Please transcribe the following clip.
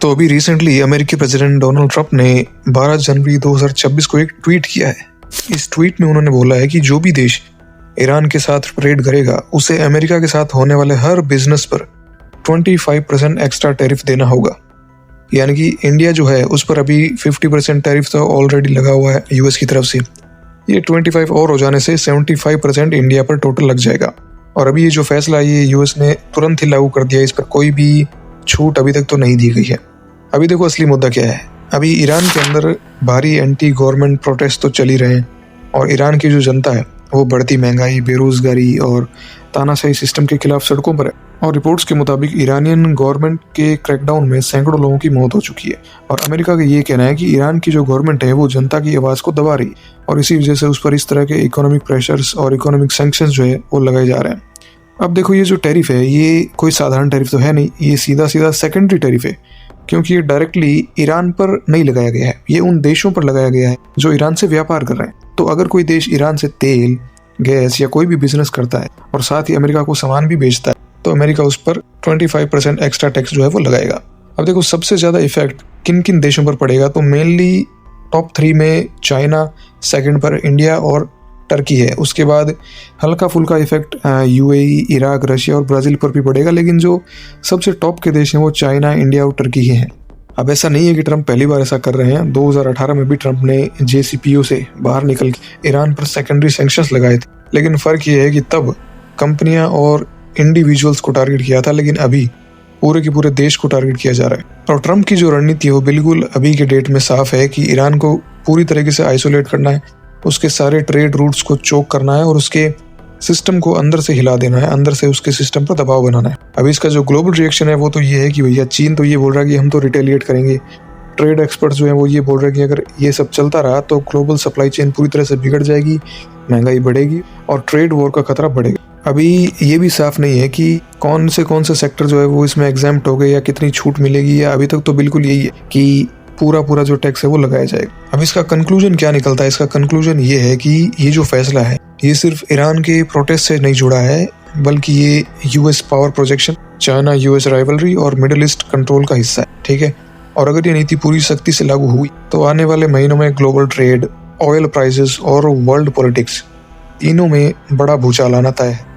तो अभी रिसेंटली अमेरिकी प्रेसिडेंट डोनाल्ड ट्रंप ने 12 जनवरी 2026 को एक ट्वीट किया है। इस ट्वीट में उन्होंने बोला है कि जो भी देश ईरान के साथ ट्रेड करेगा उसे अमेरिका के साथ होने वाले हर बिजनेस पर 25% एक्स्ट्रा टैरिफ देना होगा। यानी कि इंडिया जो है उस पर अभी 50% टैरिफ तो ऑलरेडी लगा हुआ है यूएस की तरफ से। ये 25 और हो जाने से 75% इंडिया पर टोटल लग जाएगा। और अभी ये जो फैसला ये यूएस ने तुरंत ही लागू कर दिया, इस पर कोई भी छूट अभी तक तो नहीं दी गई है। अभी देखो असली मुद्दा क्या है। अभी ईरान के अंदर भारी एंटी गवर्नमेंट प्रोटेस्ट तो चल ही रहे हैं और ईरान की जो जनता है वो बढ़ती महंगाई, बेरोजगारी और तानाशाही सिस्टम के खिलाफ सड़कों पर है। और रिपोर्ट्स के मुताबिक ईरानियन गवर्नमेंट के क्रैकडाउन में सैकड़ों लोगों की मौत हो चुकी है। और अमेरिका का ये कहना है कि ईरान की जो गवर्नमेंट है वो जनता की आवाज़ को दबा रही और इसी वजह से उस पर इस तरह के इकोनॉमिक प्रेशर्स और इकोनॉमिक सैंक्शंस जो है वो लगाए जा रहे हैं। अब देखो ये जो टैरिफ है ये कोई साधारण टैरिफ तो है नहीं, ये सीधा सीधा सेकेंडरी टैरिफ है, क्योंकि ये डायरेक्टली ईरान पर नहीं लगाया गया है, ये उन देशों पर लगाया गया है जो ईरान से व्यापार कर रहे हैं। तो अगर कोई देश ईरान से तेल, गैस या कोई भी बिजनेस करता है और साथ ही अमेरिका को सामान भी बेचता है तो अमेरिका उस पर 25% एक्स्ट्रा टैक्स जो है वो लगाएगा। अब देखो सबसे ज़्यादा इफेक्ट किन किन देशों पर पड़ेगा, तो मेनली टॉप 3 में चाइना, सेकंड पर इंडिया और टर्की है। उसके बाद हल्का फुल्का इफेक्ट यूएई, इराक, रशिया और ब्राज़ील पर भी पड़ेगा, लेकिन जो सबसे टॉप के देश हैं वो चाइना, इंडिया और टर्की ही हैं। अब ऐसा नहीं है कि ट्रंप पहली बार ऐसा कर रहे हैं। 2018 में भी ट्रंप ने JCPOA से बाहर निकल के ईरान पर सेकेंडरी सैंक्शंस लगाए थे, लेकिन फ़र्क ये है कि तब कंपनियां और इंडिविजुअल्स को टारगेट किया था, लेकिन अभी पूरे के पूरे देश को टारगेट किया जा रहा है। और ट्रंप की जो रणनीति है वो बिल्कुल अभी के डेट में साफ है कि ईरान को पूरी तरीके से आइसोलेट करना है, उसके सारे ट्रेड रूट्स को चोक करना है और उसके सिस्टम को अंदर से हिला देना है, अंदर से उसके सिस्टम पर दबाव बनाना है। अभी इसका जो ग्लोबल रिएक्शन है वो तो ये है कि भैया चीन तो ये बोल रहा है कि हम तो रिटेलिएट करेंगे। ट्रेड एक्सपर्ट्स जो हैं वो ये बोल रहे हैं कि अगर ये सब चलता रहा तो ग्लोबल सप्लाई चेन पूरी तरह से बिगड़ जाएगी, महंगाई बढ़ेगी और ट्रेड वॉर का खतरा बढ़ेगा। अभी ये भी साफ नहीं है कि कौन से सेक्टर जो है वो इसमें एग्जाम्प्ट हो गए या कितनी छूट मिलेगी, या अभी तक तो बिल्कुल यही है कि पूरा जो टैक्स है वो लगाया जाएगा। अब इसका कंक्लूजन क्या निकलता है? इसका कंक्लूजन ये है कि ये जो फैसला है ये सिर्फ ईरान के प्रोटेस्ट से नहीं जुड़ा है, बल्कि ये US power projection, China US rivalry और मिडिल ईस्ट कंट्रोल का हिस्सा है। ठीक है, और अगर ये नीति पूरी सख्ती से लागू हुई तो आने वाले महीनों में ग्लोबल ट्रेड, ऑयल प्राइसेस और वर्ल्ड पॉलिटिक्स तीनों में बड़ा भूचाल आना तय है।